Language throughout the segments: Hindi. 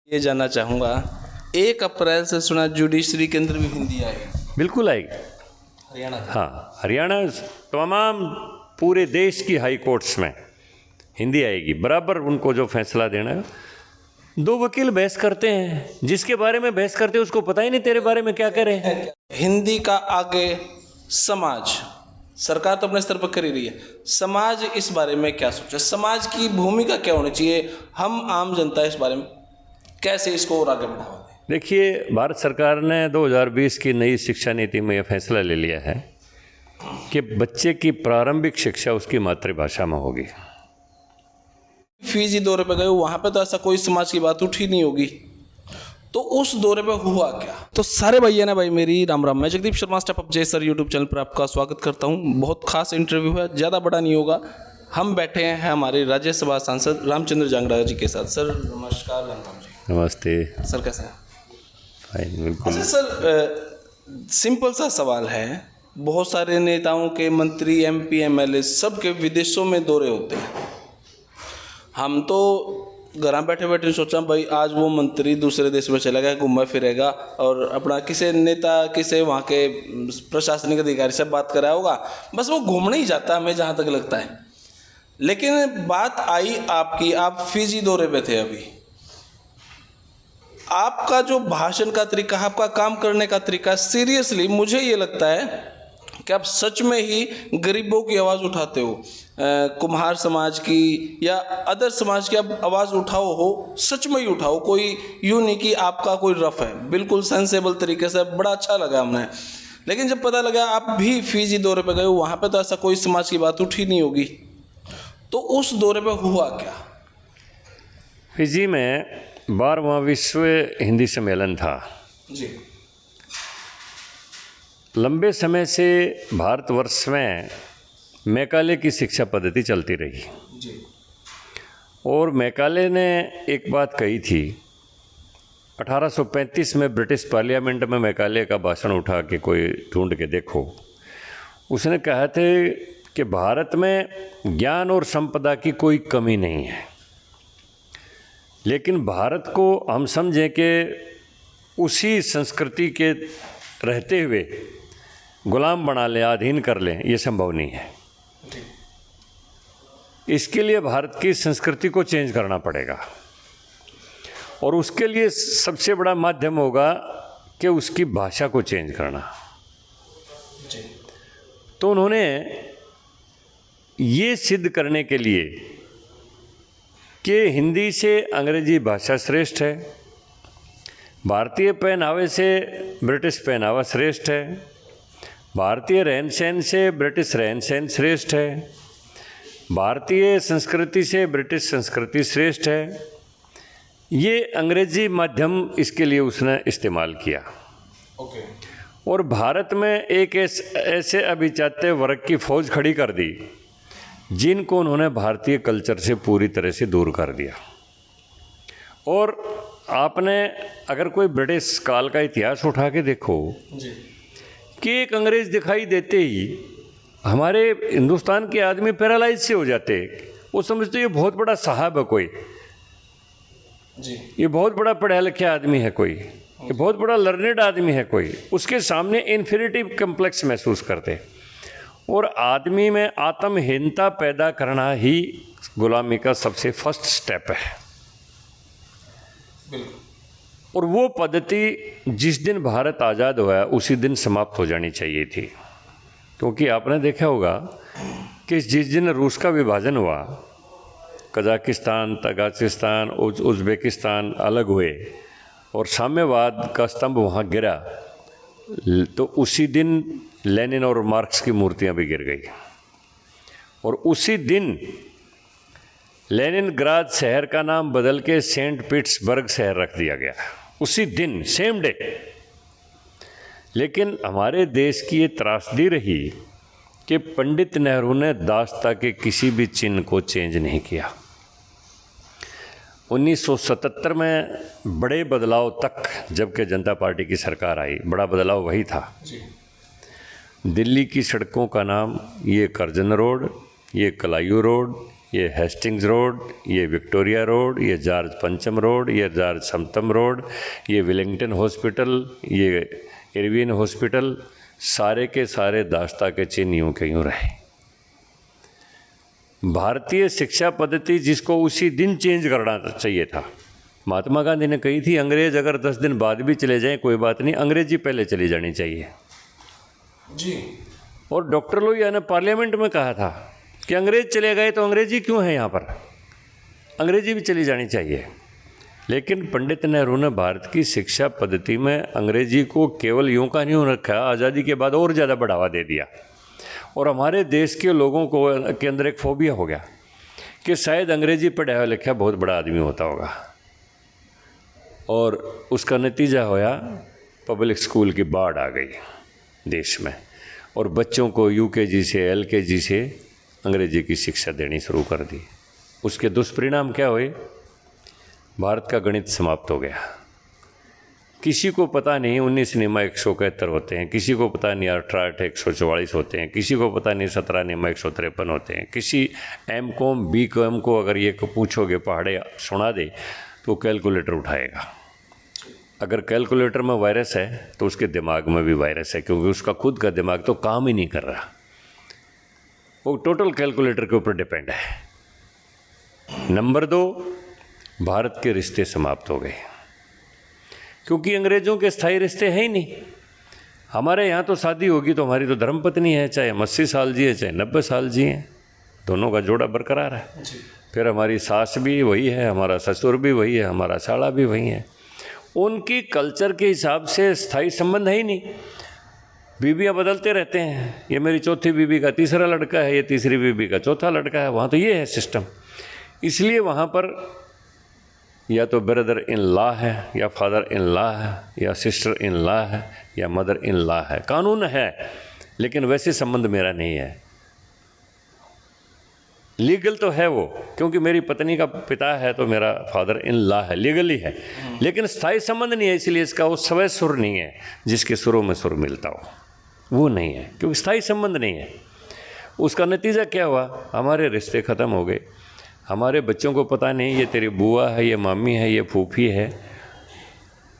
ये जानना चाहूँगा, 1 अप्रैल से सुना जुडिशरी के अंदर भी हिंदी आएगी। बिल्कुल आएगी। हरियाणा का? हाँ, हरियाणा तमाम पूरे देश की हाई कोर्ट्स में हिंदी आएगी। बराबर उनको जो फैसला देना है। 2 वकील बहस करते हैं, जिसके बारे में बहस करते हैं उसको पता ही नहीं तेरे बारे में क्या कह रहे हैं। हिंदी का आगे समाज, सरकार तो अपने स्तर पर कर ही रही है, समाज इस बारे में क्या सोचे? समाज की भूमिका क्या होनी चाहिए? हम आम जनता इस बारे में कैसे इसको और आगे बढ़ावा दें? देखिए, भारत सरकार ने 2020 की नई शिक्षा नीति में यह फैसला ले लिया है कि बच्चे की प्रारंभिक शिक्षा उसकी मातृभाषा में होगी। फीजी दौरे पे गए, वहां पे तो ऐसा कोई समाज की बात उठी नहीं होगी, तो उस दौरे पे हुआ क्या? तो सारे भैया ने भाई मेरी राम राम। मैं जगदीप शर्मा स्टेप अप जय सर यूट्यूब चैनल पर आपका स्वागत करता हूं। बहुत खास इंटरव्यू है, ज़्यादा बड़ा नहीं होगा। हम बैठे हैं हमारे राज्यसभा सांसद रामचंद्र जांगड़ा जी के साथ। सर नमस्कार। राम राम जी। नमस्ते। सर कैसे हैं? फाइन, बिल्कुल। अच्छा सर, सिंपल सा सवाल है, बहुत सारे नेताओं के, मंत्री, MP, MLA सबके विदेशों में दौरे होते हैं। हम तो घर बैठे बैठे सोचा भाई आज वो मंत्री दूसरे देश में चला गया, घूमा फिरेगा और अपना किसी नेता, किसी वहाँ के प्रशासनिक अधिकारी से बात कराया होगा, बस वो घूमने ही जाता है, हमें जहाँ तक लगता है। लेकिन बात आई आपकी, आप फिजी दौरे पे थे अभी। आपका जो भाषण का तरीका, आपका काम करने का तरीका, सीरियसली मुझे ये लगता है कि आप सच में ही गरीबों की आवाज़ उठाते हो। कुम्हार समाज की या अदर समाज की आप आवाज़ उठाओ हो, सच में ही उठाओ। कोई यूँ नहीं कि आपका कोई रफ है, बिल्कुल सेंसेबल तरीके से, बड़ा अच्छा लगा हमने। लेकिन जब पता लगा आप भी फिजी दौरे पे गए, वहाँ पे तो ऐसा कोई समाज की बात उठी नहीं होगी, तो उस दौरे पे हुआ क्या? फिजी में 12वां विश्व हिंदी सम्मेलन था जी। लंबे समय से भारतवर्ष में मैकाले की शिक्षा पद्धति चलती रही जी। और मैकाले ने एक बात कही थी। 1835 में ब्रिटिश पार्लियामेंट में मैकाले का भाषण उठा के कोई ढूंढ के देखो। उसने कहा थे कि भारत में ज्ञान और संपदा की कोई कमी नहीं है, लेकिन भारत को हम समझें कि उसी संस्कृति के रहते हुए गुलाम बना लें, अधीन कर लें, ये संभव नहीं है। इसके लिए भारत की संस्कृति को चेंज करना पड़ेगा और उसके लिए सबसे बड़ा माध्यम होगा कि उसकी भाषा को चेंज करना। तो उन्होंने ये सिद्ध करने के लिए कि हिंदी से अंग्रेजी भाषा श्रेष्ठ है, भारतीय पहनावे से ब्रिटिश पहनावा श्रेष्ठ है, भारतीय रहन सहन से ब्रिटिश रहन सहन श्रेष्ठ है, भारतीय संस्कृति से ब्रिटिश संस्कृति श्रेष्ठ है। ये अंग्रेजी माध्यम इसके लिए उसने इस्तेमाल किया। ओके। और भारत में एक ऐसे अभिजात्य वर्ग की फौज खड़ी कर दी जिनको उन्होंने भारतीय कल्चर से पूरी तरह से दूर कर दिया। और आपने अगर कोई ब्रिटिश काल का इतिहास उठा के देखो जी। कि एक अंग्रेज दिखाई देते ही हमारे हिंदुस्तान के आदमी पैरालाइज से हो जाते। वो समझते ये बहुत बड़ा साहब है कोई, जी, ये बहुत बड़ा पढ़ा लिखा आदमी है कोई, ये बहुत बड़ा लर्नेड आदमी है कोई। उसके सामने इन्फीरियरिटी कम्प्लेक्स महसूस करते। और आदमी में आत्महीनता पैदा करना ही गुलामी का सबसे फर्स्ट स्टेप है। बिल्कुल। और वो पद्धति जिस दिन भारत आज़ाद हुआ उसी दिन समाप्त हो जानी चाहिए थी। क्योंकि आपने देखा होगा कि जिस दिन रूस का विभाजन हुआ, कजाकिस्तान, तजाकिस्तान, उज़्बेकिस्तान अलग हुए और साम्यवाद का स्तंभ वहाँ गिरा, तो उसी दिन लेनिन और मार्क्स की मूर्तियाँ भी गिर गई। और उसी दिन लेनिनग्राद शहर का नाम बदल के सेंट पीटर्सबर्ग शहर रख दिया गया, उसी दिन, सेम डे। लेकिन हमारे देश की ये त्रासदी रही कि पंडित नेहरू ने दास्ता के किसी भी चिन्ह को चेंज नहीं किया। 1977 में बड़े बदलाव तक, जबकि जनता पार्टी की सरकार आई, बड़ा बदलाव वही था। दिल्ली की सड़कों का नाम ये करजन रोड, ये कलायू रोड, ये हेस्टिंग्स रोड, ये विक्टोरिया रोड, ये जॉर्ज पंचम रोड, ये जॉर्ज समतम रोड, ये विलिंगटन हॉस्पिटल, ये इरविन हॉस्पिटल, सारे के सारे दास्ता के चिन्ह यूँ के यूँ रहे। भारतीय शिक्षा पद्धति जिसको उसी दिन चेंज करना चाहिए था। महात्मा गांधी ने कही थी अंग्रेज अगर 10 दिन बाद भी चले जाएं कोई बात नहीं, अंग्रेजी पहले चली जानी चाहिए जी। और डॉक्टर लोहिया ने पार्लियामेंट में कहा था कि अंग्रेज चले गए तो अंग्रेजी क्यों है यहाँ पर, अंग्रेजी भी चली जानी चाहिए। लेकिन पंडित नेहरू ने भारत की शिक्षा पद्धति में अंग्रेजी को केवल यूं का नहीं रखा, आज़ादी के बाद और ज़्यादा बढ़ावा दे दिया। और हमारे देश के लोगों को के अंदर एक फोबिया हो गया कि शायद अंग्रेजी पढ़ा लिखा बहुत बड़ा आदमी होता होगा। और उसका नतीजा होया पब्लिक स्कूल की बाढ़ आ गई देश में, और बच्चों को यूकेजी से एलकेजी से अंग्रेजी की शिक्षा देनी शुरू कर दी। उसके दुष्परिणाम क्या हुए? भारत का गणित समाप्त हो गया। किसी को पता नहीं 19 नियमा 171 होते हैं, किसी को पता नहीं 18 144 होते हैं, किसी को पता नहीं 17 नियमा 153 होते हैं। किसी M.Com B.Com को अगर ये पूछोगे पहाड़े सुना दे तो कैलकुलेटर उठाएगा। अगर कैलकुलेटर में वायरस है तो उसके दिमाग में भी वायरस है, क्योंकि उसका खुद का दिमाग तो काम ही नहीं कर रहा, वो टोटल कैलकुलेटर के ऊपर डिपेंड है। नंबर 2, भारत के रिश्ते समाप्त हो गए, क्योंकि अंग्रेज़ों के स्थायी रिश्ते हैं ही नहीं। हमारे यहाँ तो शादी होगी तो हमारी तो धर्मपत्नी है, चाहे हम 80 साल जिए चाहे 90 साल जिए, दोनों का जोड़ा बरकरार है। फिर हमारी सास भी वही है, हमारा ससुर भी वही है, हमारा साला भी वही है। उनकी कल्चर के हिसाब से स्थायी संबंध है ही नहीं। बीबियाँ बदलते रहते हैं, ये मेरी चौथी बीबी का तीसरा लड़का है, ये तीसरी बीबी का चौथा लड़का है। वहाँ तो ये है सिस्टम। इसलिए वहाँ पर या तो ब्रदर इन लॉ है, या फादर इन लॉ है, या सिस्टर इन लॉ है, या मदर इन लॉ है। कानून है लेकिन वैसे संबंध मेरा नहीं है। लीगल तो है वो, क्योंकि मेरी पत्नी का पिता है तो मेरा फादर इन लॉ है, लीगली है, लेकिन स्थायी संबंध नहीं है। इसलिए इसका वो स्वय सुर नहीं है जिसके सुरों में सुर मिलता हो, वो नहीं है, क्योंकि स्थायी संबंध नहीं है। उसका नतीजा क्या हुआ? हमारे रिश्ते ख़त्म हो गए। हमारे बच्चों को पता नहीं ये तेरी बुआ है, ये मामी है, ये फूफी है,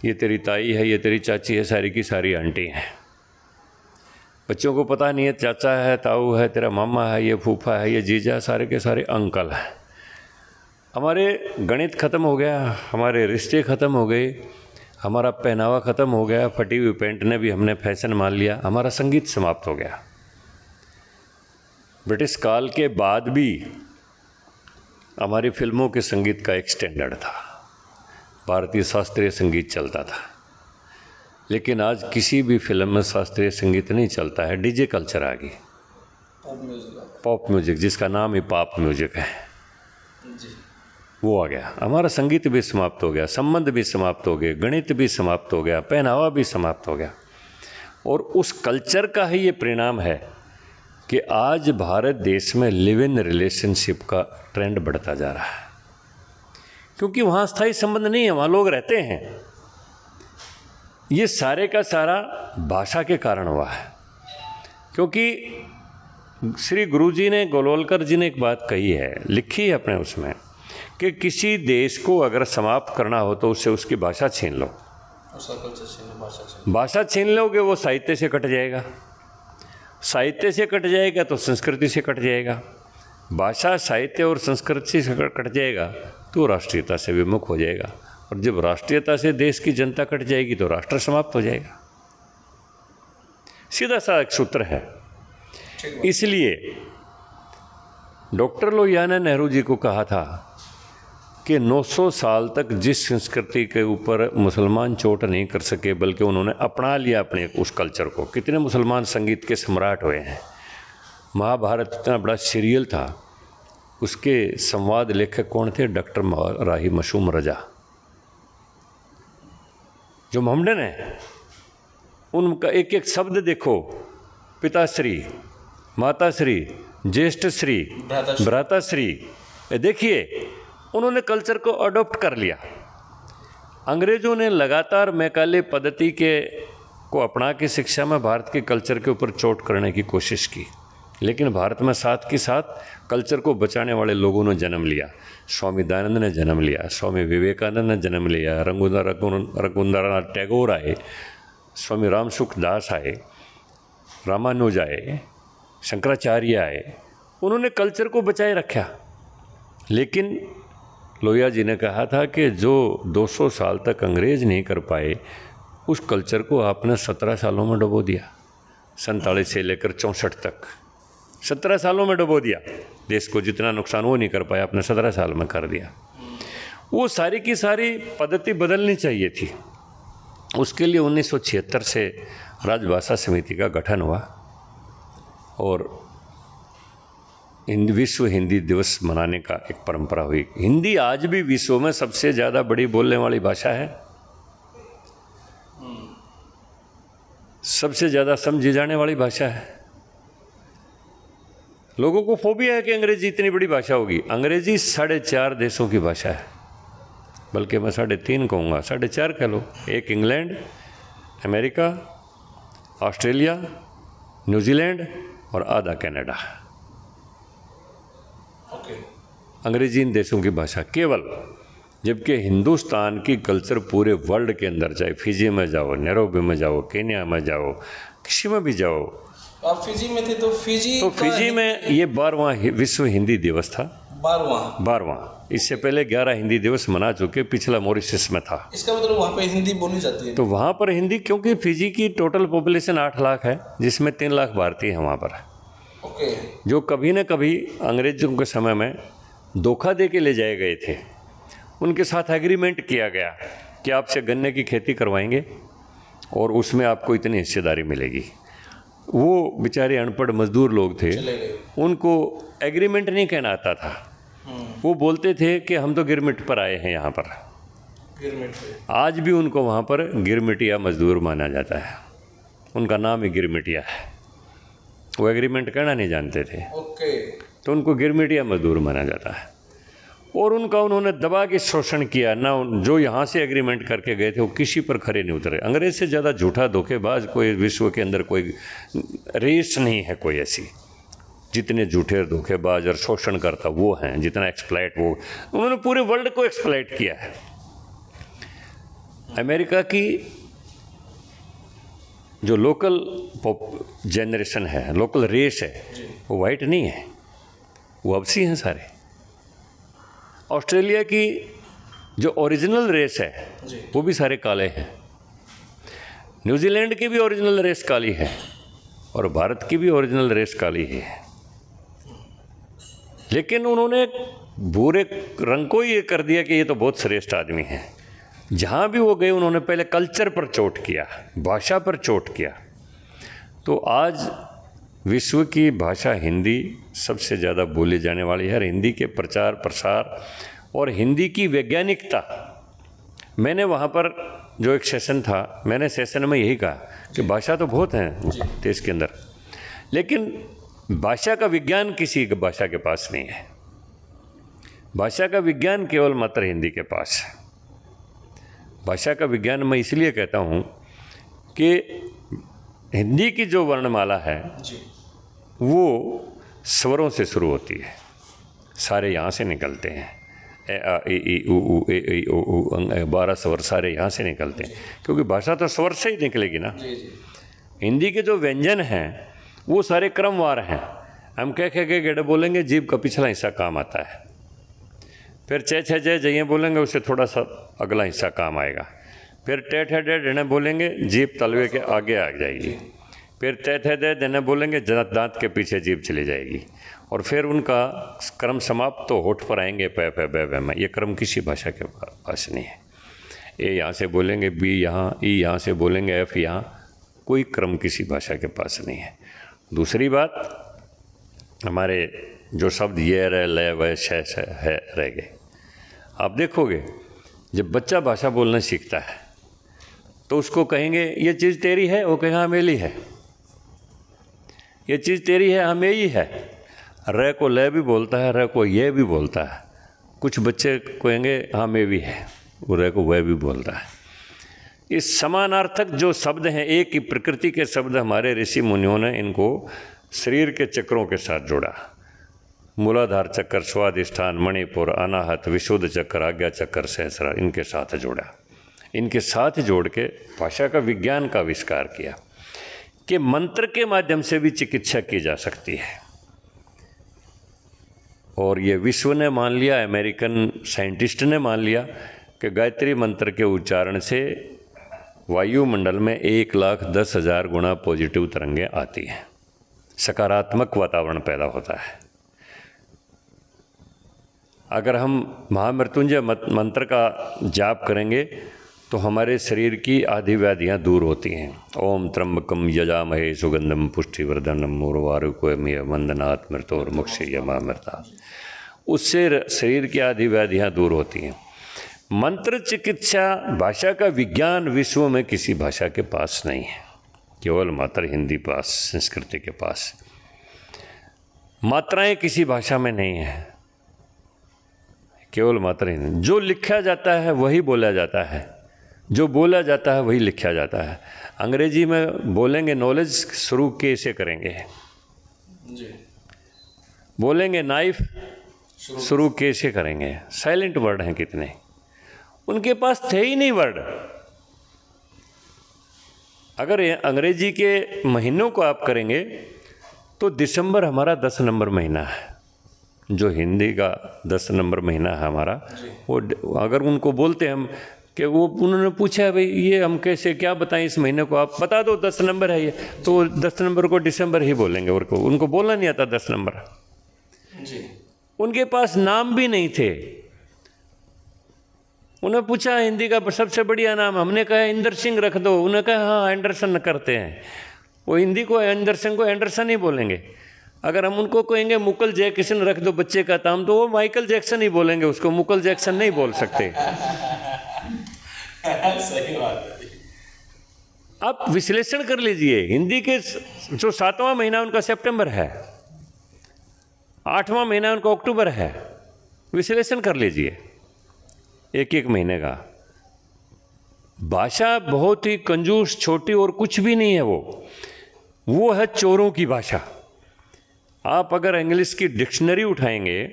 ये तेरी ताई है, ये तेरी चाची है, सारी की सारी आंटी हैं। बच्चों को पता नहीं है चाचा है, ताऊ है, तेरा मामा है, ये फूफा है, ये जीजा, सारे के सारे अंकल हैं। हमारे गणित ख़त्म हो गया, हमारे रिश्ते ख़त्म हो गए, हमारा पहनावा ख़त्म हो गया, फटी हुई पैंट ने भी हमने फैशन मान लिया, हमारा संगीत समाप्त हो गया। ब्रिटिश काल के बाद भी हमारी फिल्मों के संगीत का एक स्टैंडर्ड था, भारतीय शास्त्रीय संगीत चलता था। लेकिन आज किसी भी फिल्म में शास्त्रीय संगीत नहीं चलता है, डीजे कल्चर आ गई, पॉप म्यूजिक, जिसका नाम ही पॉप म्यूजिक है, वो आ गया। हमारा संगीत भी समाप्त हो गया, संबंध भी समाप्त हो गए, गणित भी समाप्त हो गया, पहनावा भी समाप्त हो गया। और उस कल्चर का ही ये परिणाम है कि आज भारत देश में लिव इन रिलेशनशिप का ट्रेंड बढ़ता जा रहा है, क्योंकि वहाँ स्थायी संबंध नहीं है, वहाँ लोग रहते हैं। ये सारे का सारा भाषा के कारण हुआ है, क्योंकि श्री गुरुजी ने, गोलवलकर जी ने एक बात कही है, लिखी है अपने उसमें, कि किसी देश को अगर समाप्त करना हो तो उससे उसकी भाषा छीन लो। भाषा छीन लोगे वो साहित्य से कट जाएगा, साहित्य से कट जाएगा तो संस्कृति से कट जाएगा, भाषा साहित्य और संस्कृति से कट जाएगा तो राष्ट्रीयता से विमुख हो जाएगा, और जब राष्ट्रीयता से देश की जनता कट जाएगी तो राष्ट्र समाप्त हो जाएगा। सीधा सा एक सूत्र है। इसलिए डॉक्टर लोहिया ने नेहरू जी को कहा था कि 900 साल तक जिस संस्कृति के ऊपर मुसलमान चोट नहीं कर सके, बल्कि उन्होंने अपना लिया अपने उस कल्चर को। कितने मुसलमान संगीत के सम्राट हुए हैं। महाभारत इतना बड़ा सीरियल था, उसके संवाद लेखक कौन थे? डॉक्टर राही मशूम रजा, जो मोहम्मडन है। उनका एक एक शब्द देखो, पिताश्री, माताश्री, ज्येष्ठश्री, भ्राताश्री, देखिए उन्होंने कल्चर को अडॉप्ट कर लिया। अंग्रेज़ों ने लगातार मैकाले पद्धति के को अपना के शिक्षा में भारत के कल्चर के ऊपर चोट करने की कोशिश की, लेकिन भारत में साथ के साथ कल्चर को बचाने वाले लोगों ने जन्म लिया। स्वामी दयानंद ने जन्म लिया, स्वामी विवेकानंद ने जन्म लिया, रघुनाथ टैगोर आए, स्वामी रामसुख दास आए, रामानुज आए, शंकराचार्य आए। उन्होंने कल्चर को बचाए रखा। लेकिन लोहिया जी ने कहा था कि जो 200 साल तक अंग्रेज नहीं कर पाए, उस कल्चर को आपने 17 सालों में डुबो दिया। 47 से लेकर 64 तक 17 सालों में डुबो दिया। देश को जितना नुकसान वो नहीं कर पाया, आपने 17 साल में कर दिया। वो सारी की सारी पद्धति बदलनी चाहिए थी। उसके लिए 1976 से राजभाषा समिति का गठन हुआ और विश्व हिंदी दिवस मनाने का एक परंपरा हुई। हिंदी आज भी विश्व में सबसे ज़्यादा बड़ी बोलने वाली भाषा है, सबसे ज़्यादा समझी जाने वाली भाषा है। लोगों को फोबिया है कि अंग्रेजी इतनी बड़ी भाषा होगी। अंग्रेजी 4.5 देशों की भाषा है, बल्कि मैं 3.5 कहूँगा, 4.5 कह लो। एक इंग्लैंड, अमेरिका, ऑस्ट्रेलिया, न्यूजीलैंड और आधा कनाडा। अंग्रेजी इन देशों की भाषा केवल। जबकि हिंदुस्तान की कल्चर पूरे वर्ल्ड के अंदर, चाहे फिजी में जाओ, नैरोबी में जाओ, केन्या में जाओ, किसी में भी जाओ। आप फिजी में थे तो फिजी में ये 12वां विश्व हिंदी दिवस था। 12वां। इससे पहले 11 हिंदी दिवस मना चुके, पिछला मॉरिशस में था। इसका मतलब वहाँ पे हिंदी बोली जाती है? तो वहाँ पर हिंदी, क्योंकि फिजी की टोटल पॉपुलेशन 8 लाख है, जिसमें 3 लाख भारतीय हैं वहाँ पर। जो कभी न कभी अंग्रेजों के समय में धोखा दे के ले जाए गए थे, उनके साथ एग्रीमेंट किया गया कि आपसे गन्ने की खेती करवाएंगे और उसमें आपको इतनी हिस्सेदारी मिलेगी। वो बेचारे अनपढ़ मजदूर लोग थे, उनको एग्रीमेंट नहीं कहना आता था। वो बोलते थे कि हम तो गिरमिट पर आए हैं यहाँ पर। आज भी उनको वहाँ पर गिरमिटिया मजदूर माना जाता है, उनका नाम ही गिरमिटिया है। वो एग्रीमेंट कहना नहीं जानते थे, तो उनको गिरमिटिया मजदूर माना जाता है। और उनका उन्होंने दबा के शोषण किया ना। जो यहाँ से एग्रीमेंट करके गए थे वो किसी पर खरे नहीं उतरे। अंग्रेज से ज़्यादा झूठा धोखेबाज कोई विश्व के अंदर कोई रेस नहीं है कोई ऐसी। जितने झूठे धोखेबाज और शोषण करता वो हैं, जितना एक्सप्लॉइट वो, उन्होंने पूरे वर्ल्ड को एक्सप्लॉइट किया है। अमेरिका की जो लोकल जनरेशन है, लोकल रेस है, वो वाइट नहीं है, वो अबसी हैं सारे। ऑस्ट्रेलिया की जो ओरिजिनल रेस है वो भी सारे काले हैं। न्यूजीलैंड की भी ओरिजिनल रेस काली है और भारत की भी ओरिजिनल रेस काली है। लेकिन उन्होंने भूरे रंग को ये कर दिया कि ये तो बहुत श्रेष्ठ आदमी है। जहाँ भी वो गए उन्होंने पहले कल्चर पर चोट किया, भाषा पर चोट किया। तो आज विश्व की भाषा हिंदी सबसे ज़्यादा बोली जाने वाली है। और हिंदी के प्रचार प्रसार और हिंदी की वैज्ञानिकता, मैंने वहाँ पर जो एक सेशन था, मैंने सेशन में यही कहा कि भाषा तो बहुत हैं देश के अंदर, लेकिन भाषा का विज्ञान किसी भाषा के पास नहीं है। भाषा का विज्ञान केवल मात्र हिंदी के पास है। भाषा का विज्ञान मैं इसलिए कहता हूँ कि हिंदी की जो वर्णमाला है वो स्वरों से शुरू होती है, सारे यहाँ से निकलते हैं। ए आ ए ई उ ऊ ए ऐ ओ ऊ 12 स्वर सारे यहाँ से निकलते हैं, क्योंकि भाषा तो स्वर से ही निकलेगी ना। हिंदी के जो व्यंजन हैं वो सारे क्रमवार हैं। हम कह के गेड़े बोलेंगे, जीभ का पिछला हिस्सा काम आता है। फिर चे छे जय जइए बोलेंगे, उससे थोड़ा सा अगला हिस्सा काम आएगा। फिर टे ठे डे डने बोलेंगे, जीभ तलवे के आगे आ जाएगी। फिर ते थे दे देने बोलेंगे, दांत के पीछे जीभ चली जाएगी। और फिर उनका क्रम समाप्त तो होठ पर आएंगे पे पे बे बे में। ये क्रम किसी भाषा के पास नहीं है। ए यहाँ से बोलेंगे, बी यहाँ, ई यहाँ से बोलेंगे, एफ यहाँ, कोई क्रम किसी भाषा के पास नहीं है। दूसरी बात, हमारे जो शब्द ये रह लय वह शय है रह गए। आप देखोगे जब बच्चा भाषा बोलना सीखता है तो उसको कहेंगे ये चीज़ तेरी है, वो कहेगा हाँ मेरी है। ये चीज़ तेरी है, हाँ मेरी है। र को लय भी बोलता है, र को ये भी बोलता है। कुछ बच्चे कहेंगे हाँ मैं भी है, वो र को वह भी बोलता है। इस समानार्थक जो शब्द हैं, एक ही प्रकृति के शब्द, हमारे ऋषि मुनियों ने इनको शरीर के चक्रों के साथ जोड़ा। मूलाधार चक्र, स्वादिष्ठान, मणिपुर, अनाहत, विशुद्ध चक्र, आज्ञा चक्र, सहस्रार, इनके साथ जोड़ा। इनके साथ जोड़ के भाषा का विज्ञान का आविष्कार किया कि मंत्र के माध्यम से भी चिकित्सा की जा सकती है। और ये विश्व ने मान लिया, अमेरिकन साइंटिस्ट ने मान लिया कि गायत्री मंत्र के उच्चारण से वायुमंडल में 1,10,000 गुना पॉजिटिव तरंगें आती हैं, सकारात्मक वातावरण पैदा होता है। अगर हम महामृत्युंजय मंत्र का जाप करेंगे तो हमारे शरीर की आदि व्याधियाँ दूर होती हैं। ओम त्र्यंबकम यजामहे सुगंधम पुष्टिवर्धनम उर्वारुकमिव वंदनात् मृत्योर्मुक्षयमामृता। उससे शरीर की आदि व्याधियाँ दूर होती हैं। मंत्र चिकित्सा भाषा का विज्ञान विश्व में किसी भाषा के पास नहीं है, केवल मात्र हिंदी पास, संस्कृति के पास। मात्राएं किसी भाषा में नहीं है, केवल मात्र हिंदी। जो लिखा जाता है वही बोला जाता है, जो बोला जाता है वही लिखा जाता है। अंग्रेजी में बोलेंगे नॉलेज, शुरू कैसे करेंगे जी। बोलेंगे नाइफ, शुरू कैसे करेंगे। साइलेंट वर्ड हैं कितने, उनके पास थे ही नहीं वर्ड। अगर अंग्रेजी के महीनों को आप करेंगे तो दिसंबर हमारा 10 नंबर महीना है, जो हिंदी का 10 नंबर महीना है हमारा। वो अगर उनको बोलते हम कि वो, उन्होंने पूछा भाई ये हम कैसे क्या बताएं इस महीने को, आप बता दो 10 नंबर है ये, तो 10 नंबर को दिसंबर ही बोलेंगे। और को उनको बोलना नहीं आता 10 नंबर जी। उनके पास नाम भी नहीं थे। उन्हें पूछा हिंदी का सबसे बढ़िया नाम, हमने कहा इंदर सिंह रख दो, उन्हें कहा हाँ एंडरसन करते हैं। वो हिंदी को एंडरसन को एंडरसन ही बोलेंगे। अगर हम उनको कहेंगे मुकल जैक्सन रख दो बच्चे का नाम, तो वो माइकल जैक्सन ही बोलेंगे, उसको मुकल जैक्सन नहीं बोल सकते। सही बात है। आप विश्लेषण कर लीजिए, हिंदी के जो 7वां महीना उनका सितंबर है, 8वां महीना उनका अक्टूबर है। विश्लेषण कर लीजिए एक एक महीने का। भाषा बहुत ही कंजूस, छोटी और कुछ भी नहीं है। वो है चोरों की भाषा। आप अगर इंग्लिश की डिक्शनरी उठाएंगे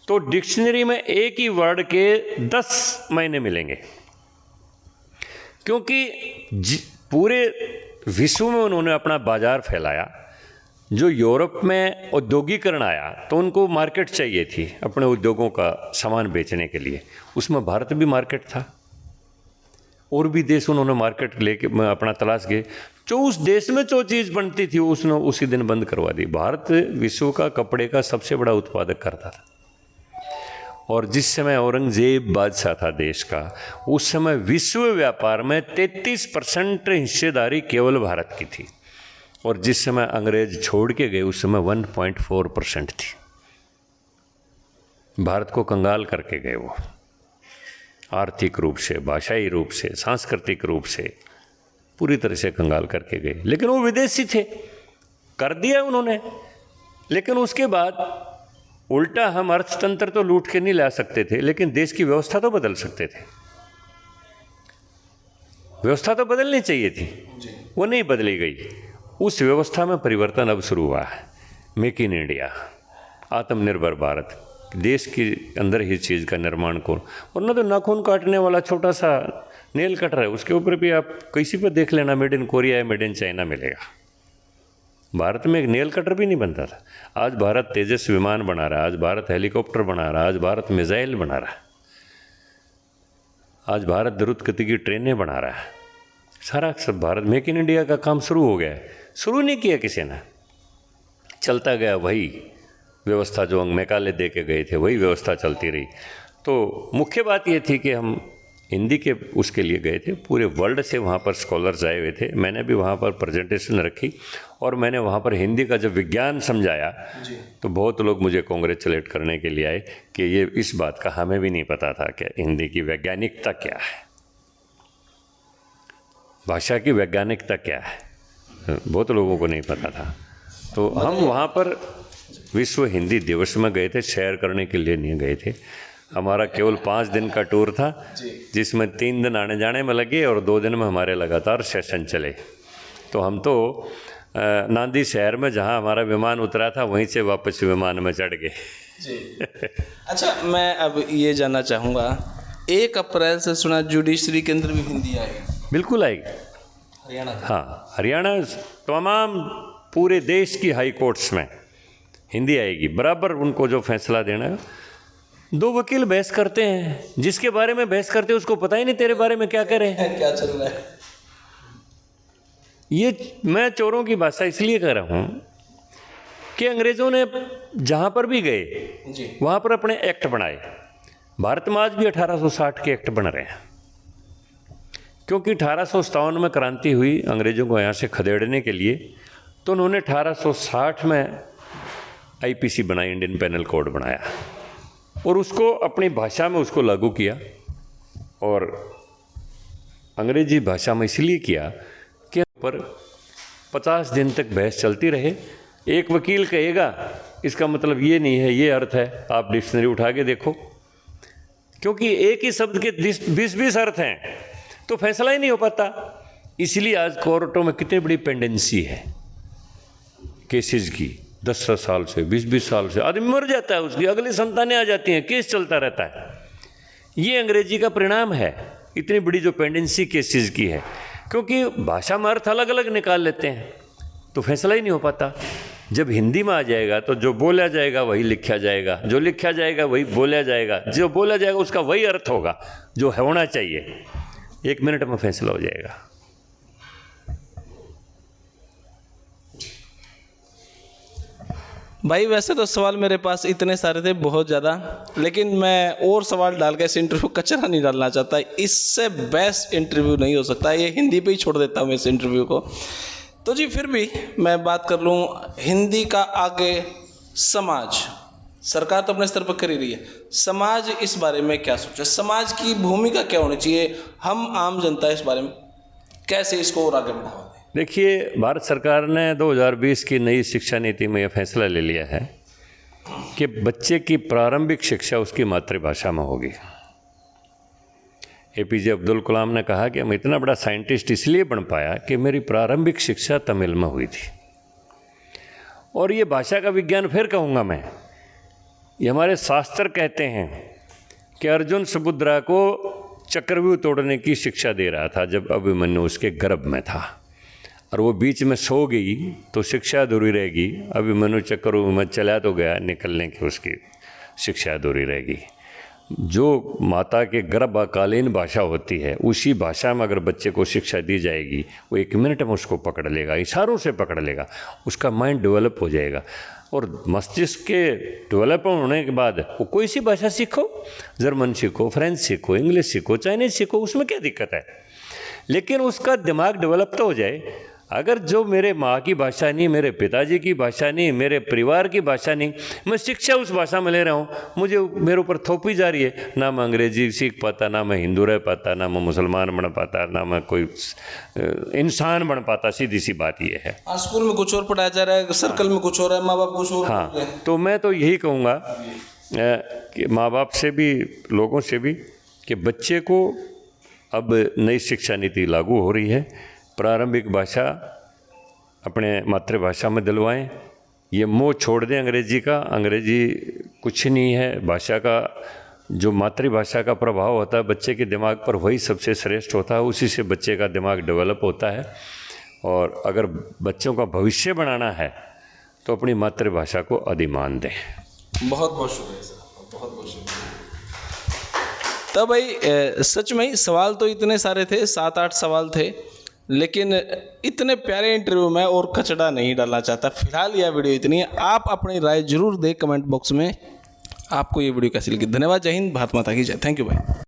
तो डिक्शनरी में एक ही वर्ड के 10 महीने मिलेंगे, क्योंकि पूरे विश्व में उन्होंने अपना बाजार फैलाया। जो यूरोप में औद्योगिकरण आया तो उनको मार्केट चाहिए थी अपने उद्योगों का सामान बेचने के लिए, उसमें भारत भी मार्केट था। और भी देश उन्होंने मार्केट लेके अपना तलाश गए। जो उस देश में जो चीज़ बनती थी उसने उसी दिन बंद करवा दी। भारत विश्व का कपड़े का सबसे बड़ा उत्पादक करता था। और जिस समय औरंगजेब बादशाह था देश का, उस समय विश्व व्यापार में 33% हिस्सेदारी केवल भारत की थी। और जिस समय अंग्रेज छोड़ के गए उस समय 1.4% थी। भारत को कंगाल करके गए वो, आर्थिक रूप से, भाषाई रूप से, सांस्कृतिक रूप से पूरी तरह से कंगाल करके गए। लेकिन वो विदेशी थे, कर दिया उन्होंने। लेकिन उसके बाद उल्टा हम अर्थतंत्र तो लूट के नहीं ला सकते थे, लेकिन देश की व्यवस्था तो बदल सकते थे। व्यवस्था तो बदलनी चाहिए थी, वो नहीं बदली गई। उस व्यवस्था में परिवर्तन अब शुरू हुआ है। मेक इन इंडिया, आत्मनिर्भर भारत, देश के अंदर ही चीज़ का निर्माण कौन। और ना तो नाखून काटने वाला छोटा सा नेल कटर है, उसके ऊपर भी आप किसी पर देख लेना मेड इन कोरिया या मेड इन चाइना मिलेगा। भारत में एक नेल कटर भी नहीं बनता था। आज भारत तेजस विमान बना रहा है, आज भारत हेलीकॉप्टर बना रहा है, आज भारत मिसाइल बना रहा है, आज भारत द्रुत गति की ट्रेनें बना रहा है। सारा सब भारत, मेक इन इंडिया का काम शुरू हो गया है। शुरू नहीं किया किसी ने, चलता गया वही व्यवस्था जो मैकाले दे के गए थे, वही व्यवस्था चलती रही। तो मुख्य बात ये थी कि हम हिंदी के उसके लिए गए थे। पूरे वर्ल्ड से वहाँ पर स्कॉलर्स आए हुए थे। मैंने भी वहाँ पर प्रेजेंटेशन रखी और मैंने वहाँ पर हिंदी का जब विज्ञान समझाया तो बहुत लोग मुझे कॉन्ग्रेचुलेट करने के लिए आए कि ये इस बात का हमें भी नहीं पता था कि हिंदी की वैज्ञानिकता क्या है, भाषा की वैज्ञानिकता क्या है, बहुत लोगों को नहीं पता था। तो हम वहाँ पर विश्व हिंदी दिवस में गए थे, शेयर करने के लिए नहीं गए थे। हमारा केवल 5 दिन का टूर था, जिसमें 3 दिन आने जाने में लगे और 2 दिन में हमारे लगातार सेशन चले। तो हम तो नांदी शहर में जहाँ हमारा विमान उतरा था वहीं से वापस विमान में चढ़ गए। जी। अच्छा, मैं अब ये जानना चाहूँगा, 1 अप्रैल से सुना जुडिशरी के अंदर भी हिंदी आएगी? बिल्कुल आएगी। हरियाणा का? हाँ, हरियाणा तमाम पूरे देश की हाई कोर्ट्स में हिंदी आएगी, बराबर उनको जो फैसला देना है। 2 वकील बहस करते हैं, जिसके बारे में बहस करते हैं उसको पता ही नहीं तेरे बारे में क्या कह रहे हैं, क्या चल रहा है। ये मैं चोरों की भाषा इसलिए कह रहा हूँ कि अंग्रेज़ों ने जहाँ पर भी गए जी। वहाँ पर अपने एक्ट बनाए। भारत में आज भी 1860 के एक्ट बन रहे हैं, क्योंकि 1857 में क्रांति हुई अंग्रेज़ों को यहाँ से खदेड़ने के लिए, तो उन्होंने 1860 में आईपीसी बनाई, इंडियन पेनल कोड बनाया, और उसको अपनी भाषा में उसको लागू किया। और अंग्रेजी भाषा में इसलिए किया कि पर 50 दिन तक बहस चलती रहे। एक वकील कहेगा इसका मतलब ये नहीं है, ये अर्थ है, आप डिक्शनरी उठा के देखो, क्योंकि एक ही शब्द के 20-20 अर्थ हैं, तो फैसला ही नहीं हो पाता। इसलिए आज कोर्टों में कितनी बड़ी पेंडेंसी है केसेस की, 10 साल से 20-20 साल से आदमी मर जाता है, उसकी अगली संतानें आ जाती हैं, केस चलता रहता है। ये अंग्रेजी का परिणाम है, इतनी बड़ी जो पेंडेंसी केसेस की है, क्योंकि भाषा में अर्थ अलग अलग निकाल लेते हैं, तो फैसला ही नहीं हो पाता। जब हिंदी में आ जाएगा तो जो बोला जाएगा वही लिखा जाएगा, जो लिखा जाएगा वही बोला जाएगा, जो बोला जाएगा उसका वही अर्थ होगा जो होना चाहिए। 1 मिनट में फैसला हो जाएगा। भाई वैसे तो सवाल मेरे पास इतने सारे थे, बहुत ज़्यादा, लेकिन मैं और सवाल डाल के इस इंटरव्यू कचरा नहीं डालना चाहता। इससे बेस्ट इंटरव्यू नहीं हो सकता, ये हिंदी पे ही छोड़ देता हूँ मैं इस इंटरव्यू को। तो जी फिर भी मैं बात कर लूँ हिंदी का आगे समाज, सरकार तो अपने स्तर पर कर ही रही है, समाज इस बारे में क्या सोचे, समाज की भूमिका क्या होनी चाहिए, हम आम जनता इस बारे में कैसे इसको और आगे बढ़ावा दें? देखिए, भारत सरकार ने 2020 की नई शिक्षा नीति में यह फैसला ले लिया है कि बच्चे की प्रारंभिक शिक्षा उसकी मातृभाषा में होगी। एपीजे अब्दुल कलाम ने कहा कि मैं इतना बड़ा साइंटिस्ट इसलिए बन पाया कि मेरी प्रारंभिक शिक्षा तमिल में हुई थी। और ये भाषा का विज्ञान फिर कहूँगा मैं, ये हमारे शास्त्र कहते हैं कि अर्जुन सुभद्रा को चक्रव्यूह तोड़ने की शिक्षा दे रहा था जब अभिमन्यु उसके गर्भ में था, और वो बीच में सो गई तो शिक्षा अधूरी रहेगी। अभिमन्यु चक्रव्यूह में चला तो गया, निकलने की उसकी शिक्षा अधूरी रहेगी। जो माता के गर्भकालीन भाषा होती है उसी भाषा में अगर बच्चे को शिक्षा दी जाएगी, वो 1 मिनट में उसको पकड़ लेगा, इशारों से पकड़ लेगा, उसका माइंड डेवलप हो जाएगा। और मस्तिष्क के डेवलप होने के बाद वो कोई सी भाषा सीखो, जर्मन सीखो, फ्रेंच सीखो, इंग्लिश सीखो, चाइनीज सीखो, उसमें क्या दिक्कत है, लेकिन उसका दिमाग डेवलप तो हो जाए। अगर जो मेरे माँ की भाषा नहीं, मेरे पिताजी की भाषा नहीं, मेरे परिवार की भाषा नहीं, मैं शिक्षा उस भाषा में ले रहा हूँ, मुझे मेरे ऊपर थोपी जा रही है, ना मैं अंग्रेजी सीख पाता, ना मैं हिंदू रह पाता, ना मैं मुसलमान बन पाता, ना मैं कोई इंसान बन पाता। सीधी सी बात ये है। स्कूल में कुछ और पढ़ाया जा रहा है, सर्कल में कुछ हो रहा है, माँ बाप कुछ और। हाँ, तो मैं तो यही कहूँगा कि माँ बाप से भी, लोगों से भी, कि बच्चे को अब नई शिक्षा नीति लागू हो रही है, प्रारंभिक भाषा अपने मातृभाषा में दिलवाएं। ये मोह छोड़ दें अंग्रेजी का। अंग्रेजी कुछ नहीं है, भाषा का जो मातृभाषा का प्रभाव होता है बच्चे के दिमाग पर, वही सबसे श्रेष्ठ होता है, उसी से बच्चे का दिमाग डेवलप होता है। और अगर बच्चों का भविष्य बनाना है तो अपनी मातृभाषा को अधिमान दें। बहुत बहुत शुक्रिया सर, बहुत बहुत शुक्रिया। तो भाई सच में ही सवाल तो इतने सारे थे, 7-8 सवाल थे, लेकिन इतने प्यारे इंटरव्यू में और कचड़ा नहीं डालना चाहता। फिलहाल यह वीडियो इतनी है, आप अपनी राय जरूर दें कमेंट बॉक्स में। आपको ये वीडियो कैसी लगी? धन्यवाद। जय हिंद, भारत माता की जय। थैंक यू भाई।